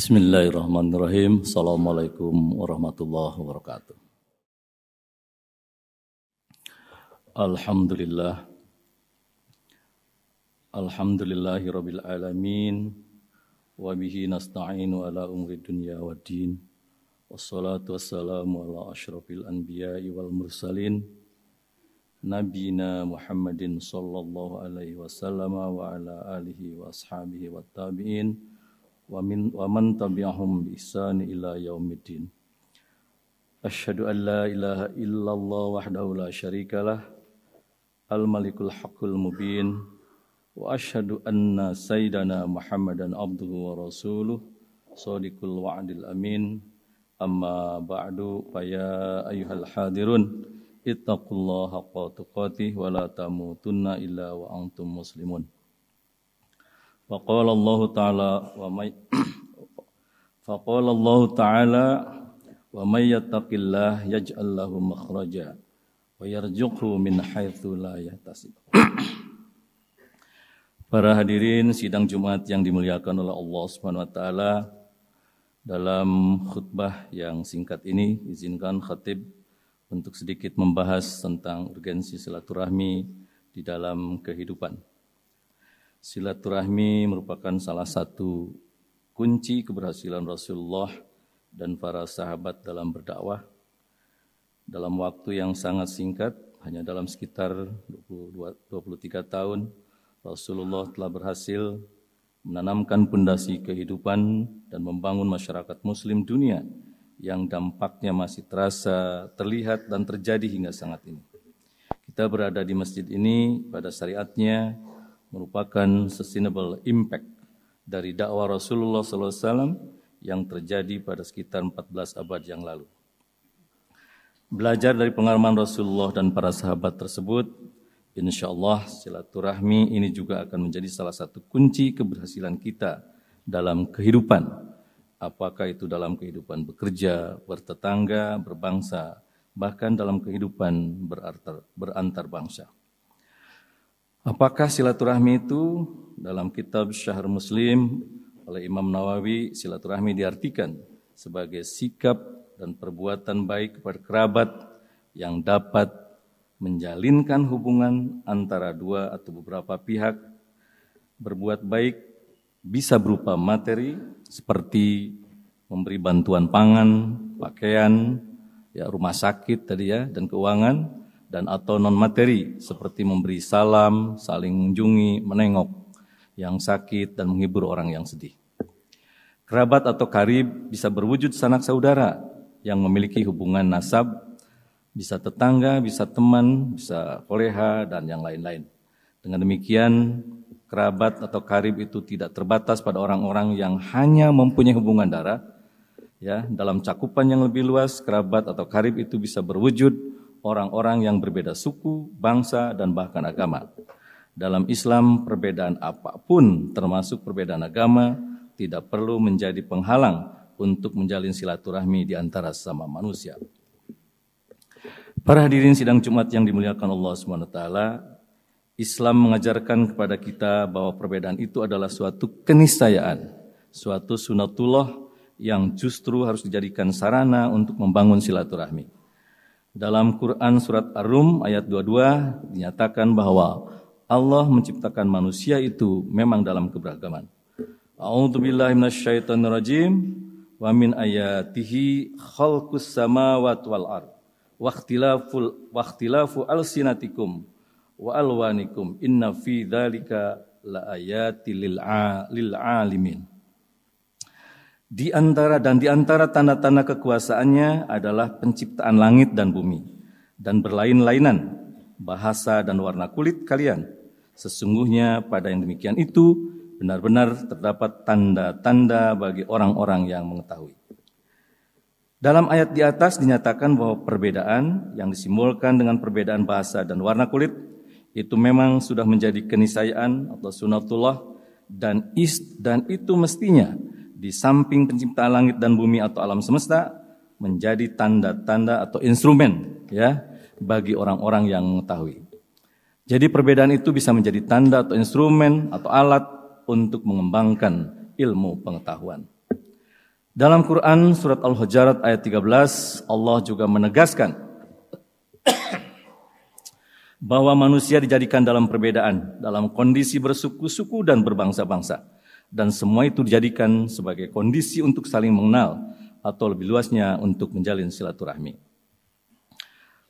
Bismillahirrahmanirrahim. Assalamualaikum warahmatullahi wabarakatuh. Alhamdulillah. Alhamdulillahirabbil alamin wa bihi nasta'inu ala umuri dunya waddin. Wassalatu wassalamu ala asyrafil anbiya'i wal mursalin nabiyina Muhammadin sallallahu alaihi wasallam wa ala alihi wa ashabihi wat tabi'in wa man tabi'ahum bi ihsan ila yaumiddin. Asyhadu an la ilaha illallah wahdahu la syarikalah al-malikul haqqul mubin wa asyhadu anna sayyidana Muhammadan abduhu wa rasuluh shadiqul wa'dil amin. Amma ba'du fa ya ayyuhal hadirun ittaqullaha haqqa tuqatih wa la tamutunna illa wa antum muslimun. Faqala Allah Ta'ala wa may yattaqillah yaj'al lahu makhraja wa yarzuqhu min haitsu la yahtasib. Para hadirin sidang Jumat yang dimuliakan oleh Allah Subhanahu wa taala, dalam khutbah yang singkat ini izinkan khatib untuk sedikit membahas tentang urgensi silaturahmi di dalam kehidupan. Silaturahmi merupakan salah satu kunci keberhasilan Rasulullah dan para sahabat dalam berdakwah. Dalam waktu yang sangat singkat, hanya dalam sekitar 23 tahun, Rasulullah telah berhasil menanamkan pondasi kehidupan dan membangun masyarakat muslim dunia yang dampaknya masih terasa, terlihat, dan terjadi hingga saat ini. Kita berada di masjid ini pada syariatnya merupakan sustainable impact dari dakwah Rasulullah SAW yang terjadi pada sekitar 14 abad yang lalu. Belajar dari pengalaman Rasulullah dan para sahabat tersebut, insya Allah silaturahmi ini juga akan menjadi salah satu kunci keberhasilan kita dalam kehidupan. Apakah itu dalam kehidupan bekerja, bertetangga, berbangsa, bahkan dalam kehidupan berantar bangsa. Apakah silaturahmi itu? Dalam kitab Syahr Muslim oleh Imam Nawawi, silaturahmi diartikan sebagai sikap dan perbuatan baik kepada kerabat yang dapat menjalinkan hubungan antara dua atau beberapa pihak. Berbuat baik bisa berupa materi seperti memberi bantuan pangan, pakaian, rumah sakit tadi dan keuangan, dan atau non-materi seperti memberi salam, saling mengunjungi, menengok yang sakit, dan menghibur orang yang sedih. Kerabat atau karib bisa berwujud sanak saudara yang memiliki hubungan nasab, bisa tetangga, bisa teman, bisa koleha, dan yang lain-lain. Dengan demikian, kerabat atau karib itu tidak terbatas pada orang-orang yang hanya mempunyai hubungan darah. Dalam cakupan yang lebih luas, kerabat atau karib itu bisa berwujud orang-orang yang berbeda suku, bangsa, dan bahkan agama. Dalam Islam, perbedaan apapun, termasuk perbedaan agama, tidak perlu menjadi penghalang untuk menjalin silaturahmi di antara sesama manusia. Para hadirin sidang Jumat yang dimuliakan Allah SWT, Islam mengajarkan kepada kita bahwa perbedaan itu adalah suatu keniscayaan, suatu sunatullah yang justru harus dijadikan sarana untuk membangun silaturahmi. Dalam Quran surat Ar-Rum ayat 22 dinyatakan bahwa Allah menciptakan manusia itu memang dalam keberagaman. A'udzubillahi minasyaitonirrajim. Wa min ayatihi khalqus samawati wal ard wa ikhtilafu alsinatikum wa alwanikum inna fi dzalika laayatil lil alimin. Di antara tanda-tanda kekuasaannya adalah penciptaan langit dan bumi dan berlain-lainan bahasa dan warna kulit kalian. Sesungguhnya pada yang demikian itu benar-benar terdapat tanda-tanda bagi orang-orang yang mengetahui. Dalam ayat di atas dinyatakan bahwa perbedaan yang disimbolkan dengan perbedaan bahasa dan warna kulit itu memang sudah menjadi keniscayaan atau sunatullah dan itu mestinya di samping penciptaan langit dan bumi atau alam semesta menjadi tanda-tanda atau instrumen bagi orang-orang yang mengetahui. Jadi perbedaan itu bisa menjadi tanda atau instrumen atau alat untuk mengembangkan ilmu pengetahuan. Dalam Quran surat Al-Hujurat ayat 13, Allah juga menegaskan bahwa manusia dijadikan dalam perbedaan, dalam kondisi bersuku-suku dan berbangsa-bangsa. Dan semua itu dijadikan sebagai kondisi untuk saling mengenal atau lebih luasnya untuk menjalin silaturahmi.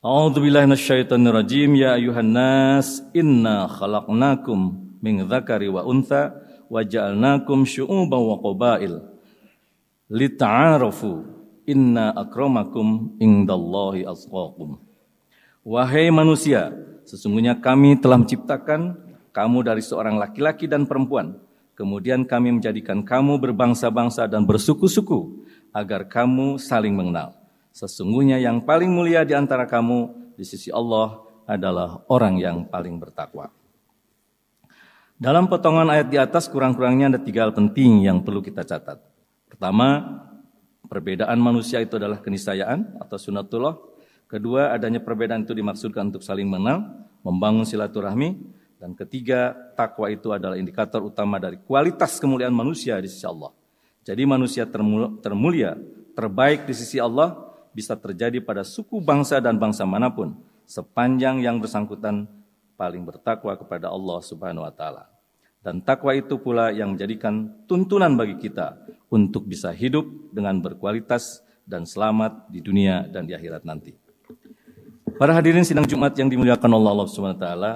A'udzubillahi minasyaitonirrajim. Ya ayuhan nas, inna khalaqnakum min dzakari wa untha wa ja'alnakum syu'uban wa qabail lita'arafu inna akramakum indallahi atqakum. Wahai manusia, sesungguhnya kami telah menciptakan kamu dari seorang laki-laki dan perempuan. Kemudian kami menjadikan kamu berbangsa-bangsa dan bersuku-suku agar kamu saling mengenal. Sesungguhnya yang paling mulia di antara kamu di sisi Allah adalah orang yang paling bertakwa. Dalam potongan ayat di atas kurang-kurangnya ada 3 hal penting yang perlu kita catat. Pertama, perbedaan manusia itu adalah keniscayaan atau sunnatullah. Kedua, adanya perbedaan itu dimaksudkan untuk saling mengenal, membangun silaturahmi. Dan ketiga, takwa itu adalah indikator utama dari kualitas kemuliaan manusia di sisi Allah. Jadi manusia termulia, terbaik di sisi Allah bisa terjadi pada suku bangsa dan bangsa manapun sepanjang yang bersangkutan paling bertakwa kepada Allah Subhanahu wa taala. Dan takwa itu pula yang menjadikan tuntunan bagi kita untuk bisa hidup dengan berkualitas dan selamat di dunia dan di akhirat nanti. Para hadirin sidang Jumat yang dimuliakan Allah Subhanahu wa taala,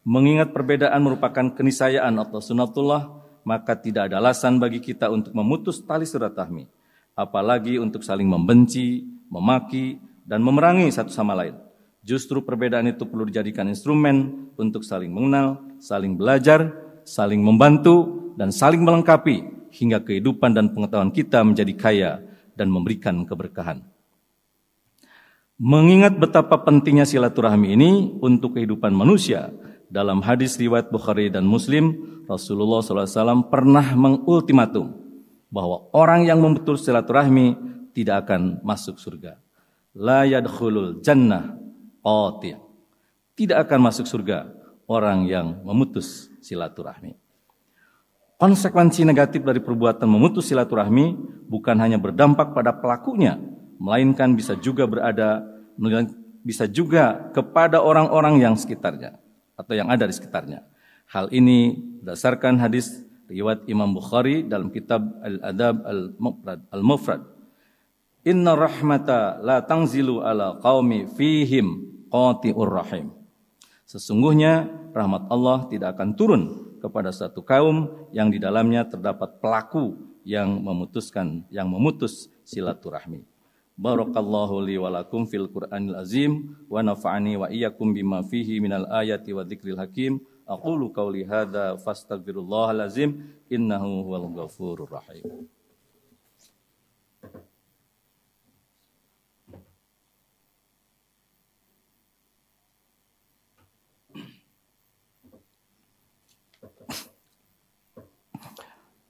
mengingat perbedaan merupakan keniscayaan atau sunnatullah, maka tidak ada alasan bagi kita untuk memutus tali silaturahmi, apalagi untuk saling membenci, memaki, dan memerangi satu sama lain. Justru perbedaan itu perlu dijadikan instrumen untuk saling mengenal, saling belajar, saling membantu, dan saling melengkapi, hingga kehidupan dan pengetahuan kita menjadi kaya dan memberikan keberkahan. Mengingat betapa pentingnya silaturahmi ini untuk kehidupan manusia, dalam hadis riwayat Bukhari dan Muslim, Rasulullah SAW pernah mengultimatum bahwa orang yang memutus silaturahmi tidak akan masuk surga. La yadkhulul jannah qati'. Tidak akan masuk surga orang yang memutus silaturahmi. Konsekuensi negatif dari perbuatan memutus silaturahmi bukan hanya berdampak pada pelakunya, melainkan bisa juga kepada orang-orang yang sekitarnya atau yang ada di sekitarnya. Hal ini berdasarkan hadis riwayat Imam Bukhari dalam kitab Al-Adab Al-Mufrad. Inna rahmata la tanzilu ala qaumi fihim qati'ur rahim. Sesungguhnya rahmat Allah tidak akan turun kepada satu kaum yang di dalamnya terdapat pelaku yang memutus silaturahmi. Barakallahu li wa lakum fil Qur'anil azim wa nafa'ani wa iyyakum bima fihi minal ayati wa dzikril hakim. Aqulu qauli hadza fastaghfirullahal azim innahu huwal ghafurur rahim.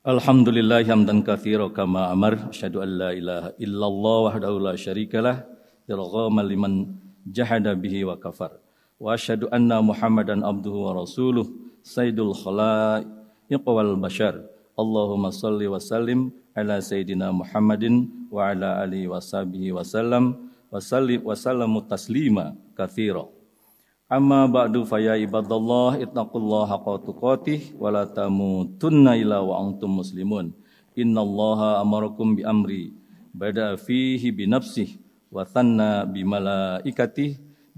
Alhamdulillah hamdan katsiran kama amar, asyhadu an la ilaha illallah wahdahu la syarikalah, irghaman liman jahada bihi wa kafar. Wa asyhadu anna Muhammadan abduhu wa rasuluh, sayyidul khalaiq wal bashar. Allahumma shalli wa sallim ala sayyidina Muhammadin wa ala alihi wa sahbihi wa sallam wa sallim wa sallamu taslima katsiran. Amma ba'du fa ya ibadallah ittaqullaha haqqa tuqatih wa la tamutunna illa wa antum muslimun. Innallaha amarakum bi amri bada fihi bi nafsihi wa thanna bi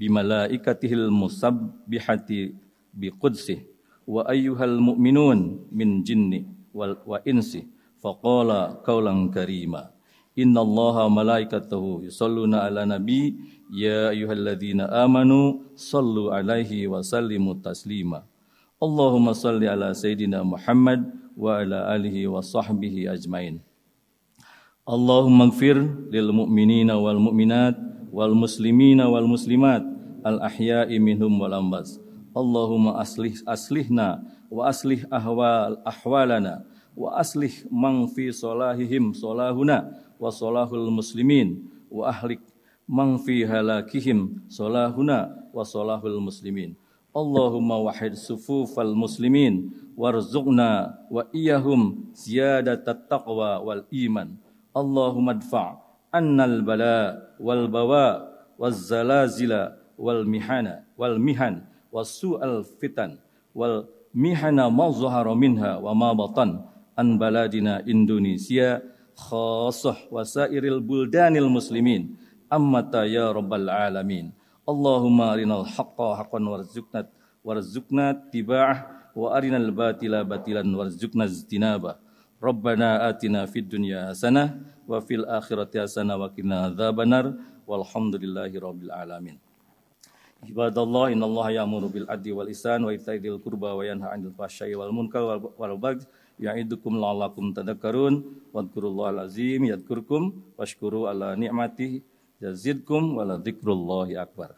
malaikatihil musabbihati bi qudsihi wa ayyuhal mu'minun min jinni wa insi faqala qaulan karima. Innallaha malaikatahu yusalluna ala nabi ya ayyuhalladzina amanu sallu alaihi wa sallimu taslima. Allahumma salli ala sayyidina Muhammad wa ala alihi wa sahbihi ajmain. Allahumma ighfir lil mu'minina wal mu'minat wal muslimina wal muslimat al ahya'i minhum wal amwat. Allahumma aslihna wa aslih ahwalana wa aslih man fi salahihim salahuna wa salahul muslimin wa ahlik man fi halakihim salahuna wa salahul muslimin. Allahumma wahid sufufal muslimin warzuqna wa iyahum ziyadatat taqwa wal iman Allahumma adfa' annal bala wal bawa waz zalazila wal mihan wasu'al fitan wal mihana ma zahara minha wa ma batan an baladina Indonesia khassah wa sairil buldanil muslimin ammata ya rabbal alamin. Allahumma arinal haqqa haqqan warzuqna tiba'ah wa arinal batila batilan warzuqna ijtinabah. Rabbana atina fid dunya hasanah wa fil akhirati hasanah wa qina adzabannar walhamdulillahi rabbil alamin. Ibadallah, innallaha ya'muru bil adli wal ihsan wa ita'i dzil qurba wa yanha 'anil fahsya'i wal munkar wal baghi ya'idukum la'allakum tadhakkarun wadhkurullahal azim yadhkurkum washkuru ala ni'matihi yazidkum wa la dzikrullahi akbar.